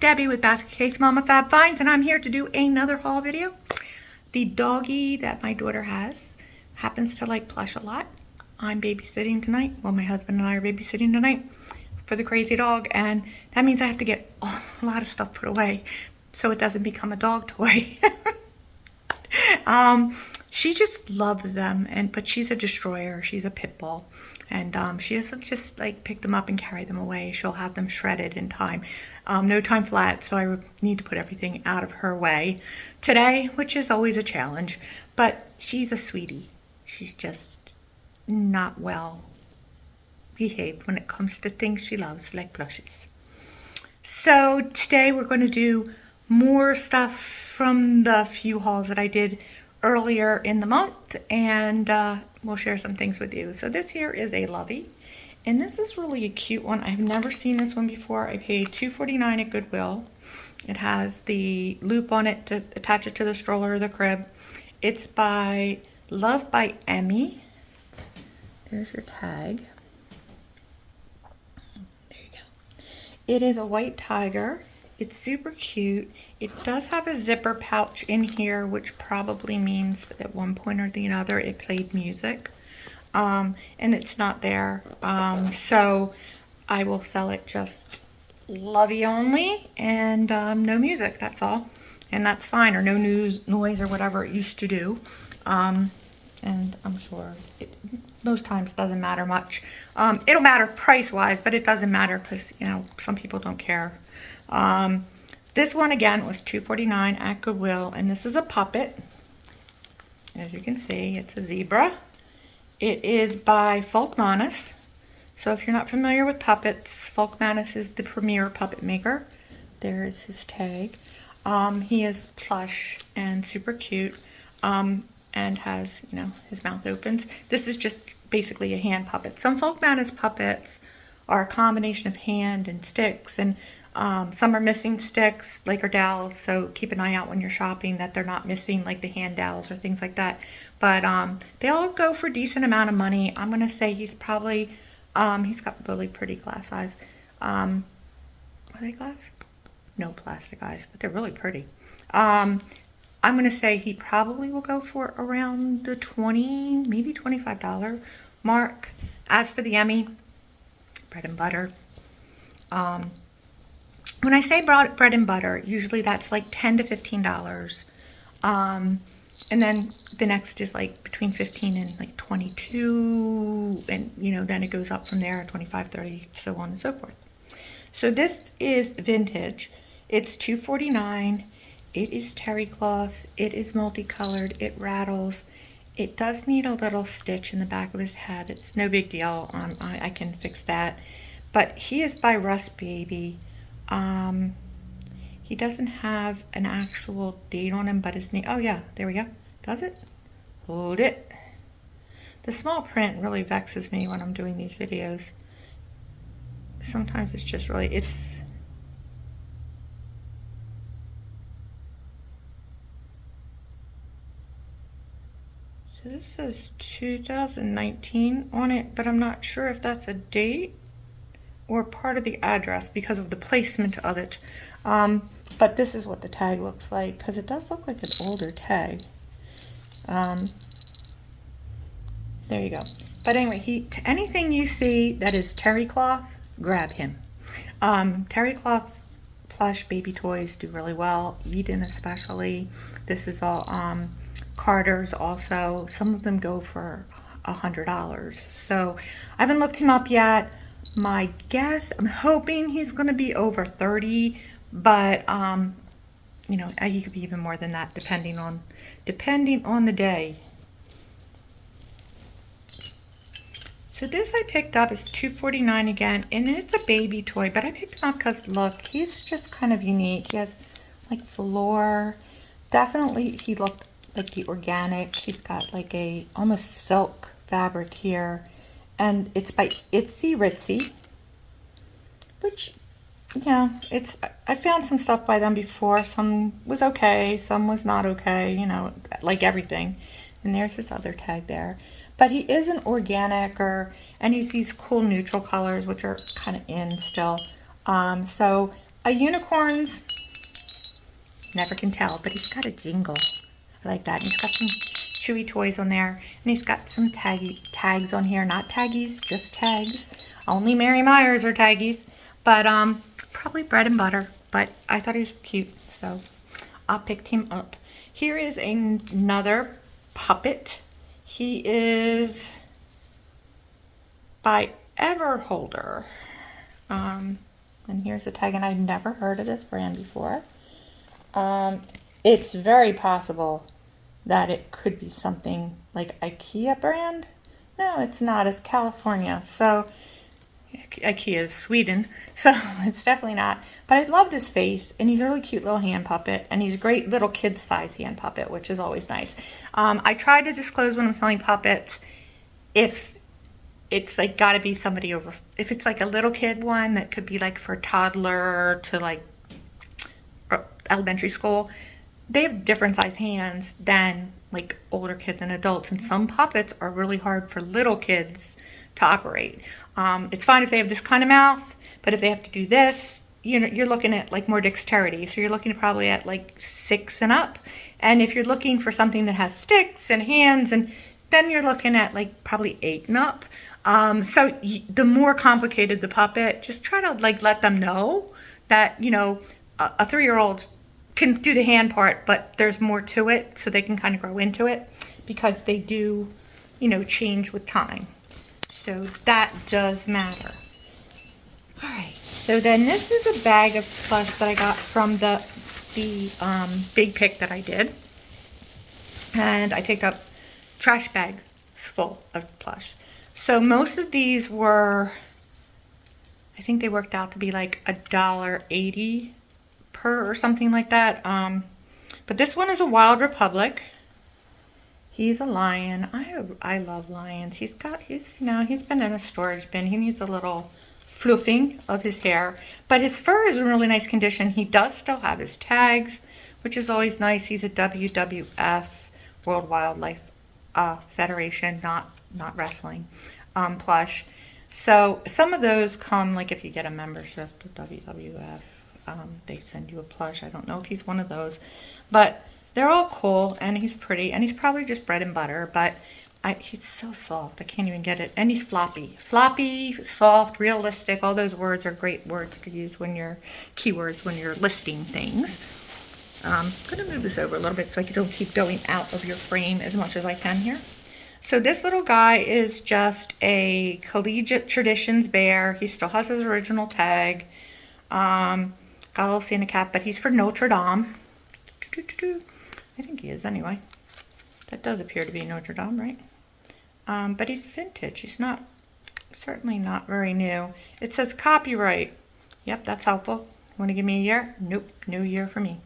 Gabby with Basket Case Mama Fab Finds, and I'm here to do another haul video. The doggy that my daughter has happens to like plush a lot. I'm babysitting tonight. Well, my husband and I are babysitting tonight for the crazy dog, and that means I have to get a lot of stuff put away so it doesn't become a dog toy. She just loves them, but she's a destroyer. She's a pit bull, and she doesn't just like pick them up and carry them away. She'll have them shredded in time. No time flat, so I need to put everything out of her way today, which is always a challenge. But she's a sweetie. She's just not well behaved when it comes to things she loves, like plushies. So today we're going to do more stuff from the few hauls that I did earlier in the month, and we'll share some things with you. So this here is a Lovey, and this is really a cute one. I've never seen this one before. I paid $2.49 at Goodwill. It has the loop on it to attach it to the stroller or the crib. It's by Love by Emmy. There's your tag. There you go. It is a white tiger. It's super cute. It does have a zipper pouch in here, which probably means that at one point or the other it played music. And it's not there. So I will sell it just Lovey only and no music, that's all. And that's fine, or no noise or whatever it used to do. And I'm sure it most times doesn't matter much. It'll matter price-wise, but it doesn't matter because, you know, some people don't care. This one again was $2.49 at Goodwill, and this is a puppet. As you can see, it's a zebra. It is by Folkmanis. So if you're not familiar with puppets, Folkmanis is the premier puppet maker. There is his tag. He is plush and super cute, and has, you know, his mouth opens. This is just basically a hand puppet. Some Folkmanis puppets are a combination of hand and sticks, and some are missing sticks, like our dowels, so keep an eye out when you're shopping that they're not missing like the hand dowels or things like that. But they all go for a decent amount of money. I'm going to say he's probably, he's got really pretty glass eyes. Are they glass? No, plastic eyes, but they're really pretty. I'm going to say he probably will go for around the $20, maybe $25 mark. As for the Emmy, bread and butter. When I say bread and butter, usually that's like $10 to $15. And then the next is like between 15 and like 22. And, you know, then it goes up from there, 25, 30, so on and so forth. So this is vintage. It's $2.49. It is terry cloth. It is multicolored. It rattles. It does need a little stitch in the back of his head. It's no big deal. I can fix that. But he is by Russ Baby. He doesn't have an actual date on him, but his name, oh yeah, there we go. Does it? Hold it. The small print really vexes me when I'm doing these videos. Sometimes it's just really, so this says 2019 on it, but I'm not sure if that's a date or part of the address because of the placement of it. But this is what the tag looks like, because it does look like an older tag. There you go. But anyway, anything you see that is terry cloth, grab him. Terry cloth plush baby toys do really well. Eden especially. This is all Carter's also. Some of them go for $100. So I haven't looked him up yet. My guess, I'm hoping he's going to be over 30, but you know, he could be even more than that depending on the day. So this I picked up is $2.49 again, and it's a baby toy, but I picked him up because look, he's just kind of unique. He has like velour. Definitely he looked like the organic. He's got like a almost silk fabric here. And it's by Itsy Ritzy, which, yeah, I found some stuff by them before. Some was okay, some was not okay, you know, like everything. And there's this other tag there. But he is an organic, and he's these cool neutral colors, which are kind of in still. So A unicorn's, never can tell, but he's got a jingle. I like that. And he's got some chewy toys on there. And he's got some tags on here. Not taggies, just tags. Only Mary Myers are taggies. But probably bread and butter. But I thought he was cute, so I picked him up. Here is another puppet. He is by Everholder. And here's the tag, and I've never heard of this brand before. It's very possible that it could be something like IKEA brand. No, it's not. It's California. So IKEA is Sweden. So it's definitely not. But I love this face, and he's a really cute little hand puppet, and he's a great little kid size hand puppet, which is always nice. I try to disclose when I'm selling puppets if it's like got to be somebody over, if it's like a little kid one that could be like for toddler to like elementary school, they have different size hands than like older kids and adults, and some puppets are really hard for little kids to operate. It's fine if they have this kind of mouth, but if they have to do this, you know, you're looking at like more dexterity. So you're looking probably at like 6 and up. And if you're looking for something that has sticks and hands, and then you're looking at like probably 8 and up. So the more complicated the puppet, just try to like let them know that, you know, a 3-year-old can do the hand part, but there's more to it, so they can kind of grow into it, because they do, you know, change with time. So that does matter. All right, so then this is a bag of plush that I got from the big pick that I did. And I picked up trash bags full of plush. So most of these were, I think they worked out to be like $1.80 per or something like that. But this one is a Wild Republic. He's a lion. I love lions. He's got his, you know, he's been in a storage bin. He needs a little fluffing of his hair, but his fur is in really nice condition. He does still have his tags, which is always nice. He's a WWF, World Wildlife Federation, not wrestling, plush. So some of those come, like if you get a membership to WWF, they send you a plush. I don't know if he's one of those, but they're all cool, and he's pretty, and he's probably just bread and butter, but he's so soft. I can't even get it. And he's floppy. Floppy, soft, realistic. All those words are great words to use when you're, keywords when you're listing things. I'm going to move this over a little bit so I don't keep going out of your frame as much as I can here. So this little guy is just a Collegiate Traditions bear. He still has his original tag. Got a little Santa cap, but he's for Notre Dame. I think he is anyway. That does appear to be Notre Dame, right? But he's vintage. He's not, certainly not very new. It says copyright. Yep, that's helpful. Want to give me a year? Nope, no year for me.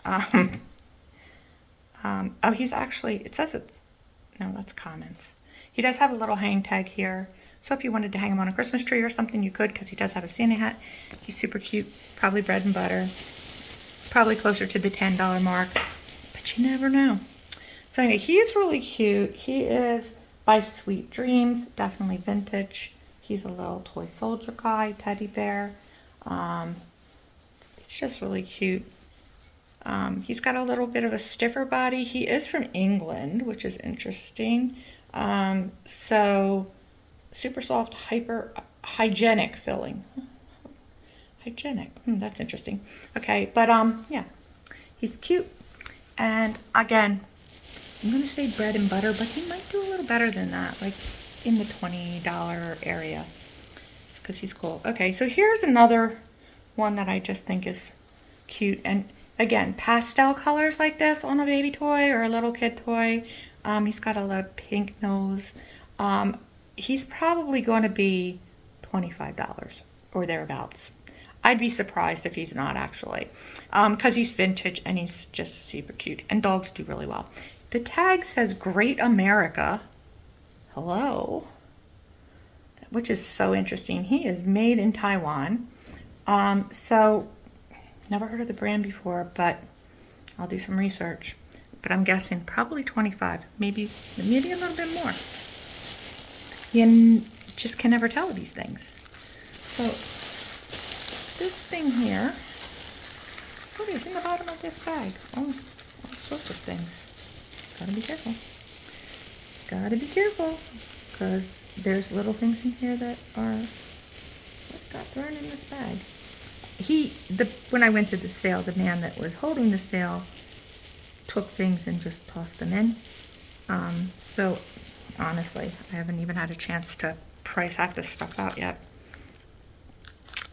Oh, he's actually, it says it's, no, that's comments. He does have a little hang tag here. So if you wanted to hang him on a Christmas tree or something, you could, because he does have a Santa hat. He's super cute. Probably bread and butter. Probably closer to the $10 mark. But you never know. So anyway, he is really cute. He is by Sweet Dreams. Definitely vintage. He's a little toy soldier guy, teddy bear. It's just really cute. He's got a little bit of a stiffer body. He is from England, which is interesting. So super soft, hyper hygienic filling. Hygienic. That's interesting. Okay, but yeah, he's cute. And again, I'm gonna say bread and butter, but he might do a little better than that, like in the $20 area, because he's cool. Okay, so here's another one that I just think is cute. And again, pastel colors like this on a baby toy or a little kid toy. He's got a little pink nose. He's probably going to be $25 or thereabouts. I'd be surprised if he's not, actually, because he's vintage and he's just super cute, and dogs do really well. The tag says Great America. Hello. Which is so interesting. He is made in Taiwan. So never heard of the brand before, but I'll do some research. But I'm guessing probably 25, maybe a little bit more. You just can never tell with these things. So this thing here What is in the bottom of this bag? Oh, all sorts of things. Gotta be careful. Gotta be careful, because there's little things in here that are what got thrown in this bag. When I went to the sale, the man that was holding the sale took things and just tossed them in. So honestly, I haven't even had a chance to price half this stuff out yet.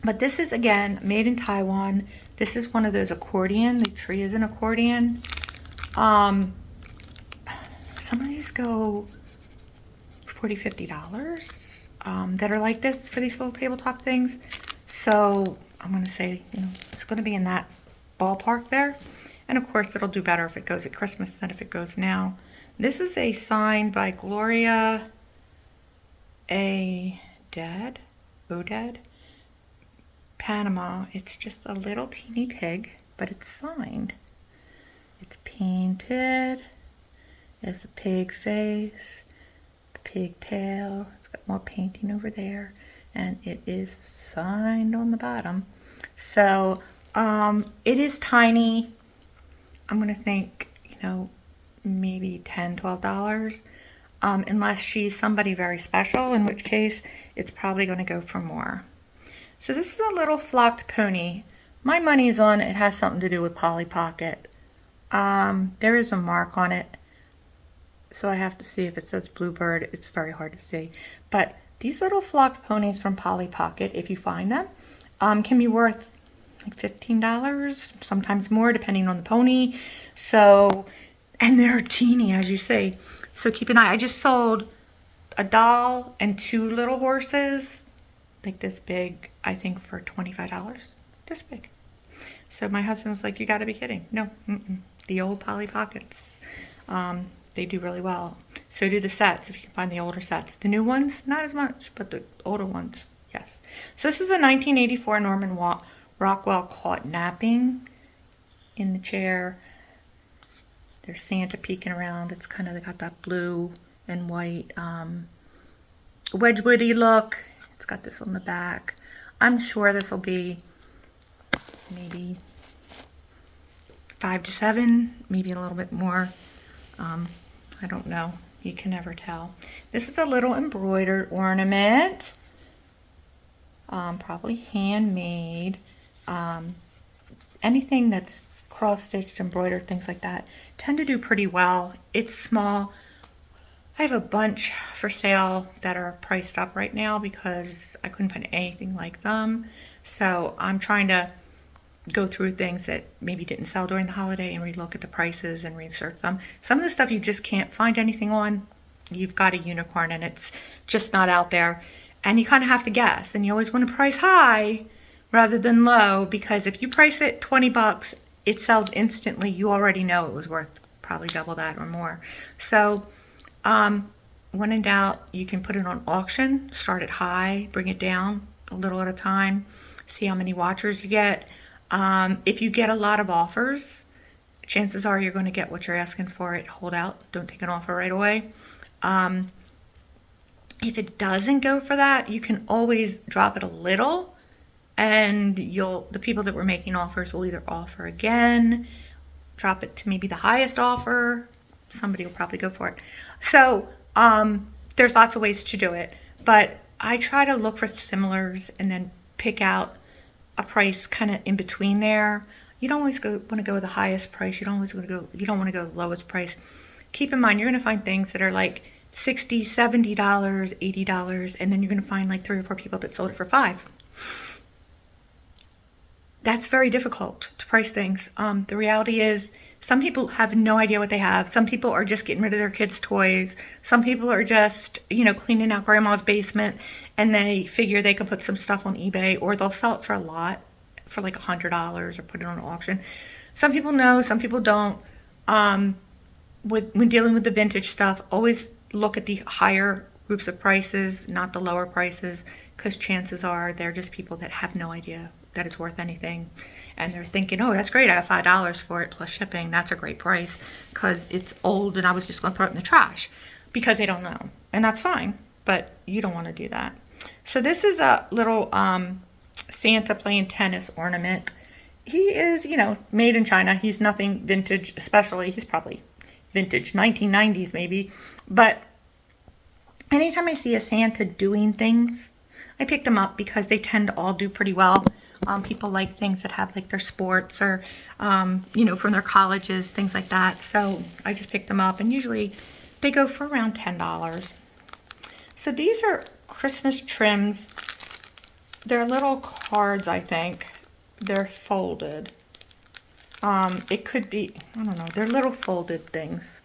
But this is, again, made in Taiwan. This is one of those accordion. The tree is an accordion. Some of these go $40, $50 that are like this for these little tabletop things. So I'm going to say, it's going to be in that ballpark there. And of course, it'll do better if it goes at Christmas than if it goes now. This is a sign by Gloria Odad, Panama. It's just a little teeny pig, but it's signed. It's painted. There's a pig face, the pig tail. It's got more painting over there, and it is signed on the bottom. So it is tiny. I'm gonna think, maybe $10, $12, unless she's somebody very special, in which case it's probably going to go for more. So this is a little flocked pony. My money's on it has something to do with Polly Pocket. There is a mark on it, so I have to see if it says Bluebird. It's very hard to see. But these little flocked ponies from Polly Pocket, if you find them, can be worth like $15, sometimes more, depending on the pony. So, and they're teeny, as you say. So keep an eye. I just sold a doll and 2 little horses, like this big, I think for $25. This big. So my husband was like, "You got to be kidding." No, the old Polly Pockets. They do really well. So do the sets, if you can find the older sets. The new ones, not as much, but the older ones, yes. So this is a 1984 Norman Rockwell caught napping in the chair. There's Santa peeking around. It's kind of got that blue and white Wedgwoody look. It's got this on the back. I'm sure this will be maybe 5 to 7, maybe a little bit more. I don't know. You can never tell. This is a little embroidered ornament. Probably handmade. Anything that's cross-stitched, embroidered, things like that tend to do pretty well. It's small. I have a bunch for sale that are priced up right now because I couldn't find anything like them. So I'm trying to go through things that maybe didn't sell during the holiday and relook at the prices and research them. Some of the stuff you just can't find anything on. You've got a unicorn and it's just not out there. And you kind of have to guess. And you always want to price high rather than low, because if you price it $20, it sells instantly. You already know it was worth probably double that or more. So when in doubt, you can put it on auction, start it high, bring it down a little at a time, see how many watchers you get. If you get a lot of offers, chances are you're going to get what you're asking for it. Hold out. Don't take an offer right away. If it doesn't go for that, you can always drop it a little, and the people that were making offers will either offer again, drop it to maybe the highest offer. Somebody will probably go for it. So there's lots of ways to do it, but I try to look for similars and then pick out a price kind of in between there. You don't always want to go with the highest price. You don't want to go the lowest price. Keep in mind, you're going to find things that are like $60, $70, $80, and then you're going to find like 3 or 4 people that sold it for $5. That's very difficult to price things. The reality is some people have no idea what they have. Some people are just getting rid of their kids' toys. Some people are just, cleaning out grandma's basement, and they figure they can put some stuff on eBay, or they'll sell it for a lot, for like $100 or put it on an auction. Some people know, some people don't. When dealing with the vintage stuff, always look at the higher groups of prices, not the lower prices, because chances are they're just people that have no idea that it's worth anything, and they're thinking, "Oh, that's great, I got $5 for it plus shipping. That's a great price because it's old and I was just going to throw it in the trash," because they don't know, and that's fine, but you don't want to do that. So this is a little Santa playing tennis ornament. he is, you know, made in China. He's nothing vintage, especially. He's probably vintage 1990s maybe. But anytime I see a Santa doing things, I pick them up because they tend to all do pretty well. People like things that have like their sports or, you know, from their colleges, things like that. So I just pick them up, and usually they go for around $10. So these are Christmas trims. They're little cards, I think. They're folded. It could be, I don't know, they're little folded things.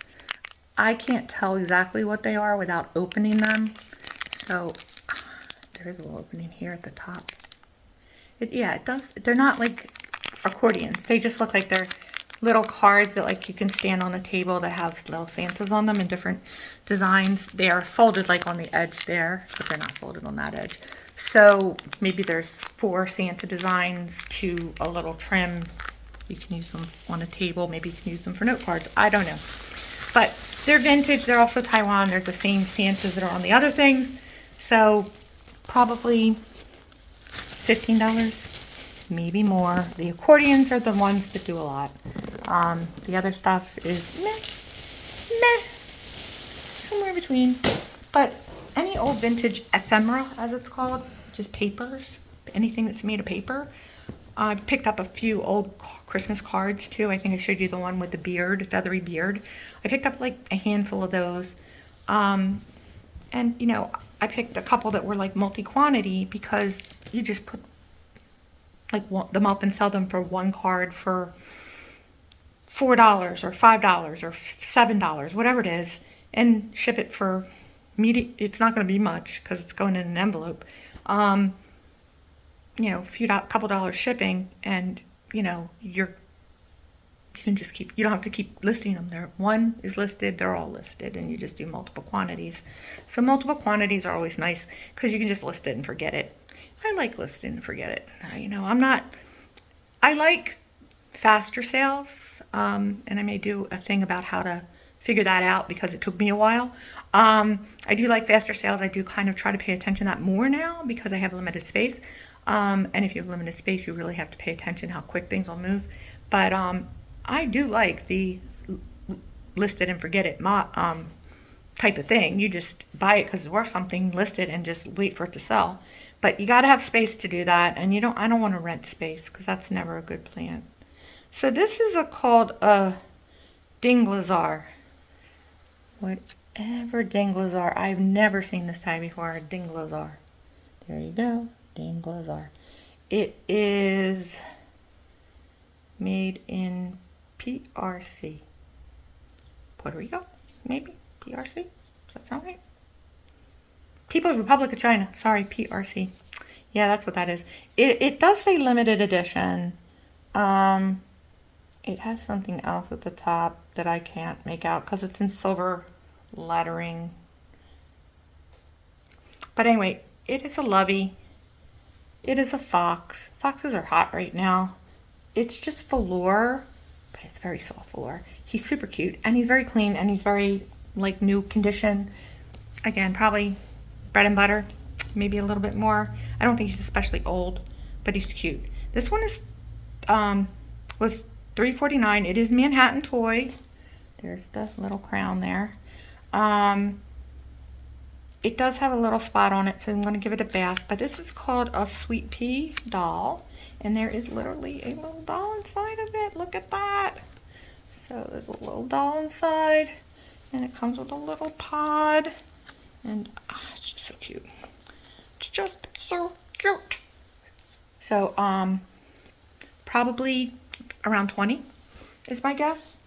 I can't tell exactly what they are without opening them. So there's a little opening here at the top. Yeah, it does. They're not like accordions. They just look like they're little cards that like you can stand on a table that have little Santas on them in different designs. They are folded like on the edge there, but they're not folded on that edge. So maybe there's 4 Santa designs to a little trim. You can use them on a table. Maybe you can use them for note cards. I don't know. But they're vintage. They're also Taiwan. They're the same Santas that are on the other things. So probably $15, maybe more. The accordions are the ones that do a lot. The other stuff is meh, somewhere between. But any old vintage ephemera, as it's called, just papers, anything that's made of paper. I picked up a few old Christmas cards too. I think I showed you the one with the beard, feathery beard. I picked up like a handful of those. And you know, I picked a couple that were like multi-quantity because you just put like them up and sell them for one card for $4 or $5 or $7, whatever it is, and ship it for it's not going to be much because it's going in an envelope. You know, couple dollars shipping, and you know, you can just keep, you don't have to keep listing them. There, one is listed, they're all listed, and you just do multiple quantities. So multiple quantities are always nice because you can just list it and forget it. I like listing and forget it. You know, I like faster sales, and I may do a thing about how to figure that out because it took me a while. I do like faster sales. I do kind of try to pay attention to that more now because I have limited space. And if you have limited space, you really have to pay attention how quick things will move. But I do like the list it and forget it type of thing. You just buy it because it's worth something, list it, and just wait for it to sell. But you got to have space to do that, and I don't want to rent space because that's never a good plan. So this is called a dinglazar. Whatever dinglazar. I've never seen this tag before. A dinglazar. There you go. Dinglazar. It is made in PRC. Puerto Rico, maybe? PRC? Does that sound right? People's Republic of China. Sorry, PRC. Yeah, that's what that is. It does say limited edition. It has something else at the top that I can't make out because it's in silver lettering. But anyway, it is a lovey. It is a fox. Foxes are hot right now. It's just velour, but it's very soft velour. He's super cute, and he's very clean, and he's very, like, new condition. Again, probably bread and butter, maybe a little bit more. I don't think he's especially old, but he's cute. This one is was $3.49. It is Manhattan toy. There's the little crown there. It does have a little spot on it, so I'm going to give it a bath. But this is called a Sweet Pea doll, and there is literally a little doll inside of it. Look at that. So there's a little doll inside, and it comes with a little pod, and it's just so cute. It's just so cute. So probably around 20 is my guess.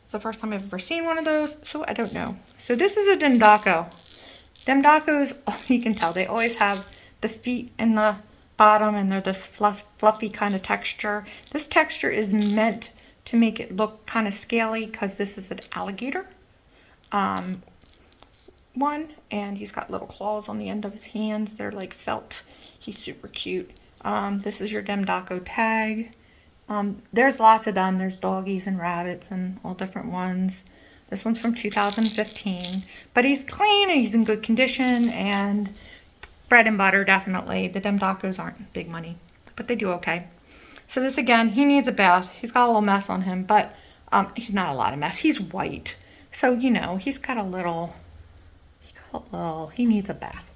It's the first time I've ever seen one of those, so I don't know. So this is a Demdaco. Demdacos, you can tell, they always have the feet in the bottom, and they're this fluffy kind of texture. This texture is meant to make it look kind of scaly because this is an alligator one, and he's got little claws on the end of his hands. They're like felt. He's super cute. This is your Demdaco tag. There's lots of them. There's doggies and rabbits and all different ones. This one's from 2015, but he's clean and he's in good condition, and bread and butter, definitely. The Demdacos aren't big money, but they do okay. So this again, he needs a bath. He's got a little mess on him, but he's not a lot of mess. He's white. So, you know, he's got a little, he needs a bath.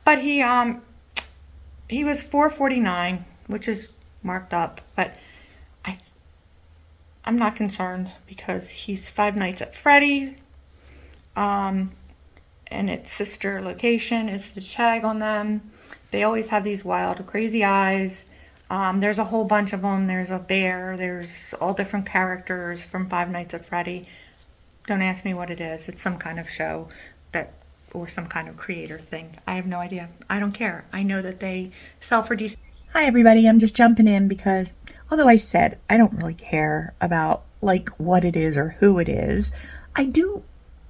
But he was $4.49, which is marked up, but I'm not concerned because he's Five Nights at Freddy, and its sister location is the tag on them. They always have these wild, crazy eyes. There's a whole bunch of them. There's a bear. There's all different characters from Five Nights at Freddy. Don't ask me what it is. It's some kind of show that, or some kind of creator thing. I have no idea. I don't care. I know that they sell for decent. Hi everybody, I'm just jumping in because although I said I don't really care about like what it is or who it is, I do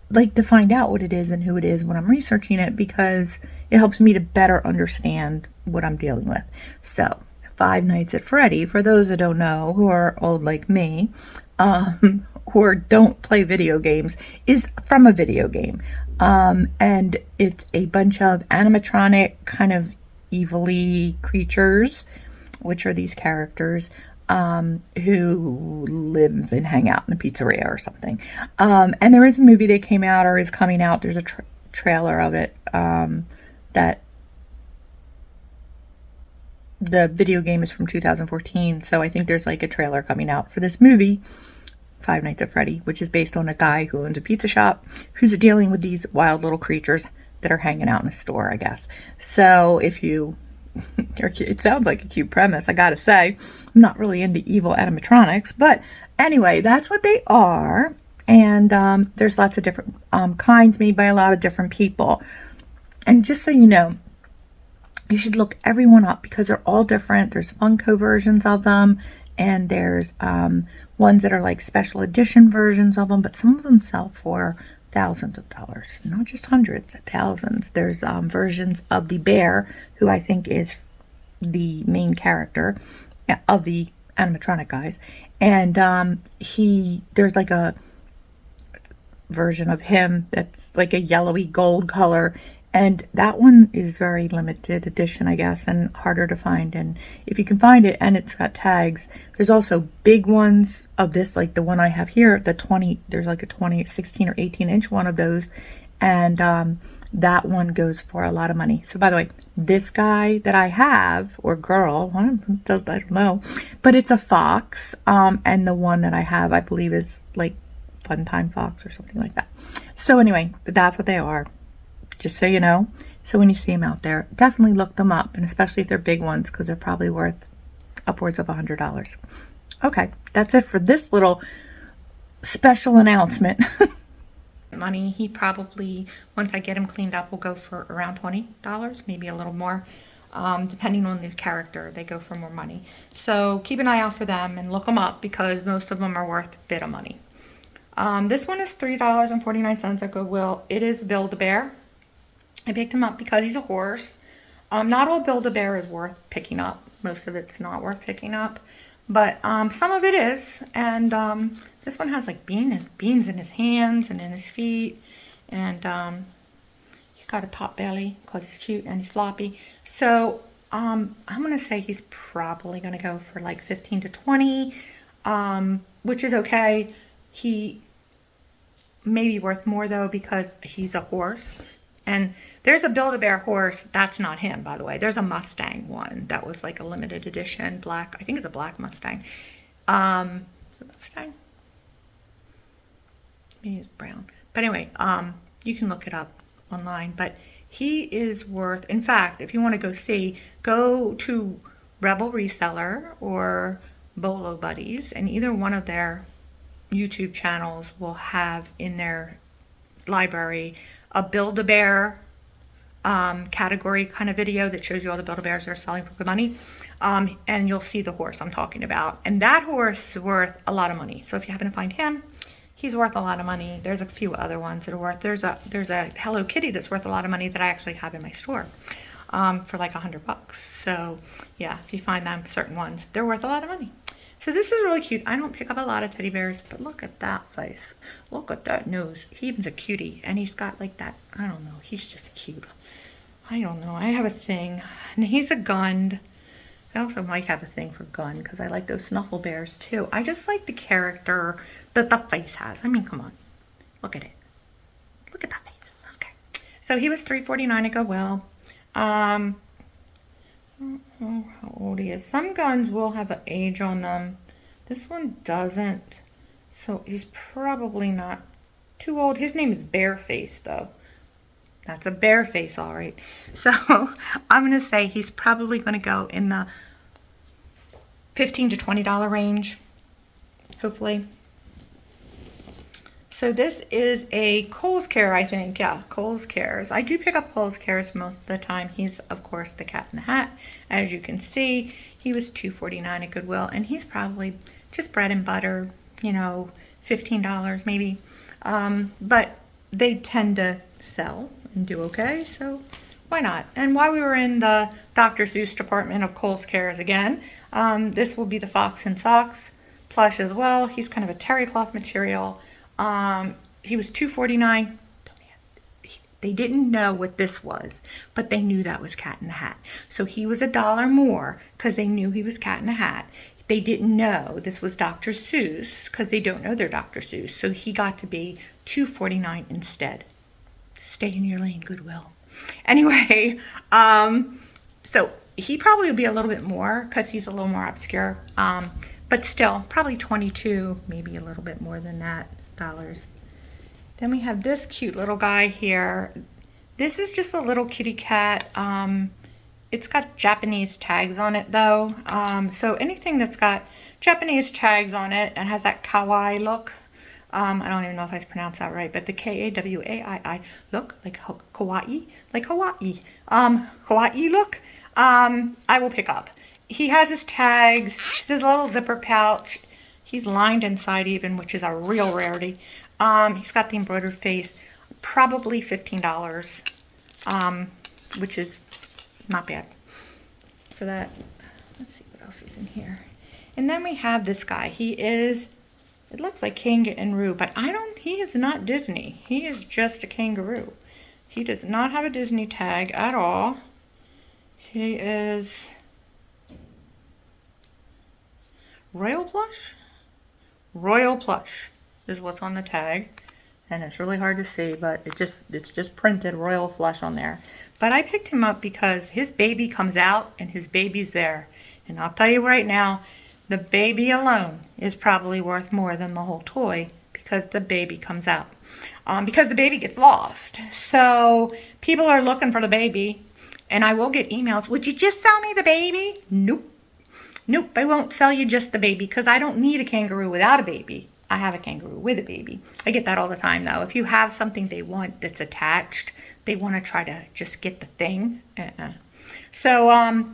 like to find out what it is and who it is when I'm researching it because it helps me to better understand what I'm dealing with. So, Five Nights at Freddy, for those that don't know, who are old like me, or don't play video games, is from a video game. And it's a bunch of animatronic kind of evilly creatures, which are these characters who live and hang out in a pizzeria or something. And there is a movie that came out or is coming out. There's a trailer of it that the video game is from 2014. So I think there's like a trailer coming out for this movie, Five Nights at Freddy, which is based on a guy who owns a pizza shop who's dealing with these wild little creatures that are hanging out in a store, I guess. So if you, it sounds like a cute premise, I gotta say. I'm not really into evil animatronics, but anyway, that's what they are. And there's lots of different kinds made by a lot of different people. And just so you know, you should look everyone up because they're all different. There's Funko versions of them, and there's ones that are like special edition versions of them, but some of them sell for thousands of dollars, not just hundreds, thousands. There's versions of the bear, who I think is the main character of the animatronic guys, and there's like a version of him that's like a yellowy gold color, and that one is very limited edition, I guess, and harder to find. And if you can find it and it's got tags, there's also big ones of this, like the one I have here, the 20, there's like a 20, 16 or 18 inch one of those. And that one goes for a lot of money. So by the way, this guy that I have, or girl, I don't know, but it's a fox. And the one that I have, I believe, is like Funtime Fox or something like that. So anyway, that's what they are. Just so you know. So when you see them out there, definitely look them up, and especially if they're big ones, because they're probably worth upwards of $100. Okay, that's it for this little special announcement. Money, he probably, once I get him cleaned up, will go for around $20, maybe a little more. Depending on the character, they go for more money. So keep an eye out for them and look them up because most of them are worth a bit of money. This one is $3.49 at Goodwill. It is Build-A-Bear. I picked him up because he's a horse. Not all Build-A-Bear is worth picking up. Most of it's not worth picking up. But some of it is. And this one has like beans in his hands and in his feet. And he's got a pot belly because he's cute and he's floppy. So I'm going to say he's probably going to go for like 15 to 20, which is okay. He may be worth more though because he's a horse. And there's a Build-A-Bear horse. That's not him, by the way. There's a Mustang one that was like a limited edition black. I think it's a black Mustang. Is it Mustang? Maybe it's brown. But anyway, you can look it up online. But he is worth, in fact, if you want to go to Rebel Reseller or Bolo Buddies, and either one of their YouTube channels will have in their library a Build-A-Bear category kind of video that shows you all the Build-A-Bears that are selling for good money. And you'll see the horse I'm talking about. And that horse is worth a lot of money. So if you happen to find him, he's worth a lot of money. There's a few other ones that are worth. There's a Hello Kitty that's worth a lot of money that I actually have in my store for like $100. So yeah, if you find them, certain ones, they're worth a lot of money. So this is really cute. I don't pick up a lot of teddy bears, but look at that face. Look at that nose. He's a cutie, and he's got like that, I don't know, he's just cute. I don't know, I have a thing. And he's a Gund. I also might have a thing for Gun because I like those snuffle bears too. I just like the character that the face has. I mean, come on. Look at it. Look at that face. Okay. So he was $3.49 at Goodwill. I don't know how old he is. Some guns will have an age on them. This one doesn't. So he's probably not too old. His name is Bearface though. That's a bear face, all right. So I'm going to say he's probably going to go in the $15 to $20 range, hopefully. So this is a Kohl's Care, I think. Yeah, Kohl's Cares. I do pick up Kohl's Cares most of the time. He's, of course, the Cat in the Hat. As you can see, he was $2.49 at Goodwill, and he's probably just bread and butter, you know, $15 maybe. But they tend to sell and do okay, so why not? And while we were in the Dr. Seuss department of Kohl's Cares again, this will be the Fox and Socks plush as well. He's kind of a terry cloth material. He was $2.49. They didn't know what this was, but they knew that was Cat in the Hat. So he was $1 more because they knew he was Cat in the Hat. They didn't know this was Dr. Seuss because they don't know they're Dr. Seuss. So he got to be $2.49 instead. Stay in your lane, Goodwill. Anyway, so he probably would be a little bit more because he's a little more obscure. But still, probably 22, maybe a little bit more than that, dollars. Then we have this cute little guy here. This is just a little kitty cat. It's got Japanese tags on it though. So anything that's got Japanese tags on it and has that kawaii look, I don't even know if I pronounced that right, but the K-A-W-A-I-I look, like kawaii, like Hawaii, kawaii look, I will pick up. He has his tags, his little zipper pouch. He's lined inside even, which is a real rarity. He's got the embroidered face, probably $15, which is not bad for that. Let's see what else is in here. And then we have this guy. He is, it looks like kangaroo, but he is not Disney. He is just a kangaroo. He does not have a Disney tag at all. He is Royal Plush? Royal Plush is what's on the tag. And it's really hard to see, but it's just printed Royal Plush on there. But I picked him up because his baby comes out and his baby's there. And I'll tell you right now, the baby alone is probably worth more than the whole toy because the baby comes out. Because the baby gets lost. So people are looking for the baby. And I will get emails, would you just sell me the baby? Nope. Nope, I won't sell you just the baby because I don't need a kangaroo without a baby. I have a kangaroo with a baby. I get that all the time though. If you have something they want that's attached, they want to try to just get the thing. So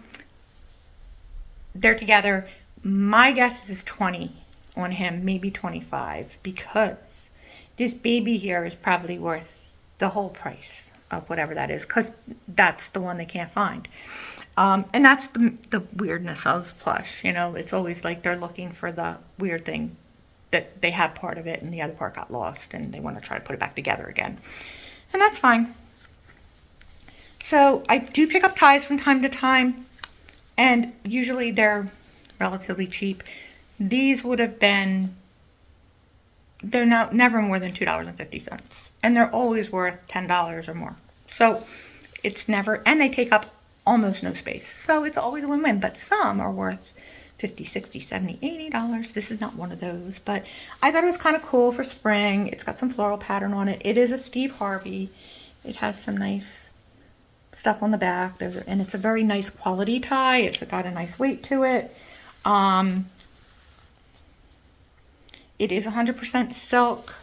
they're together. My guess is 20 on him, maybe 25, because this baby here is probably worth the whole price of whatever that is, because that's the one they can't find. And that's the weirdness of plush. You know, it's always like they're looking for the weird thing that they have part of it and the other part got lost and they want to try to put it back together again. And that's fine. So I do pick up ties from time to time, and usually they're relatively cheap. These would have been, they're never more than $2.50, and they're always worth $10 or more. So it's never, and they take up almost no space. So it's always a win-win, but some are worth $50, $60, $70, $80. This is not one of those, but I thought it was kind of cool for spring. It's got some floral pattern on it. It is a Steve Harvey. It has some nice stuff on the back, and it's a very nice quality tie. It's got a nice weight to it. It is 100% silk.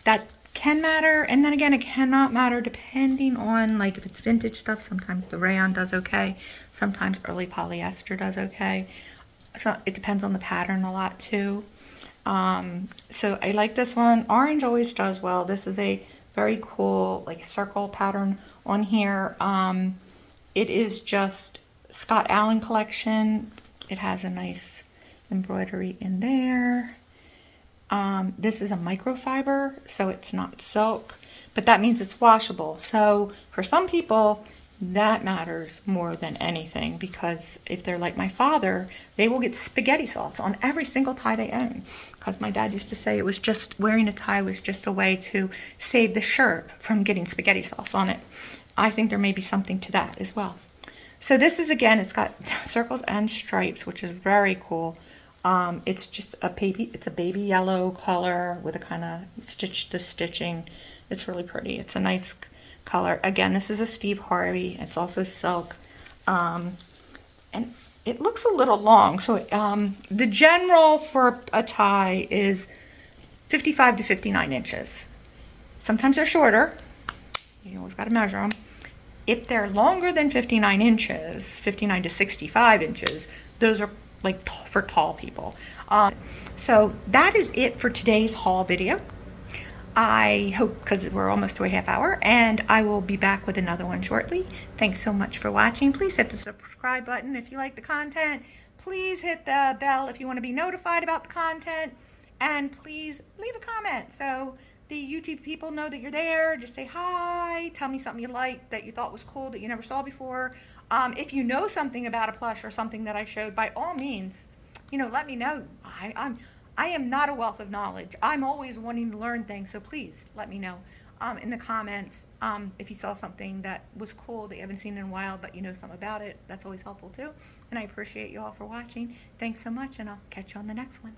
That can matter, and then again, it cannot matter depending on, like, if it's vintage stuff. Sometimes the rayon does okay. Sometimes early polyester does okay. So it depends on the pattern a lot too. So I like this one. Orange always does well. This is a very cool, like, circle pattern on here. It is just Scott Allen collection. It has a nice embroidery in there. This is a microfiber, so it's not silk, but that means it's washable. So for some people, That matters more than anything, because if they're like my father, they will get spaghetti sauce on every single tie they own. Because my dad used to say it was just, wearing a tie was just a way to save the shirt from getting spaghetti sauce on it. I think there may be something to that as well. So this is, again, it's got circles and stripes, which is very cool. It's just it's a baby yellow color with a kind of the stitching. It's really pretty. It's a nice color. Again, this is a Steve Harvey. It's also silk. And it looks a little long. So the general for a tie is 55 to 59 inches. Sometimes they're shorter. You always got to measure them. If they're longer than 59 inches, 59 to 65 inches, those are like for tall people. So that is it for today's haul video. I hope, because we're almost to a half hour, and I will be back with another one shortly. Thanks so much for watching. Please hit the subscribe button if you like the content. Please hit the bell if you want to be notified about the content. And please leave a comment so the YouTube people know that you're there. Just say hi. Tell me something you liked that you thought was cool that you never saw before. If you know something about a plush or something that I showed, by all means, let me know. I am not a wealth of knowledge. I'm always wanting to learn things, so please let me know in the comments if you saw something that was cool that you haven't seen in a while, but you know something about it. That's always helpful too. And I appreciate you all for watching. Thanks so much, and I'll catch you on the next one.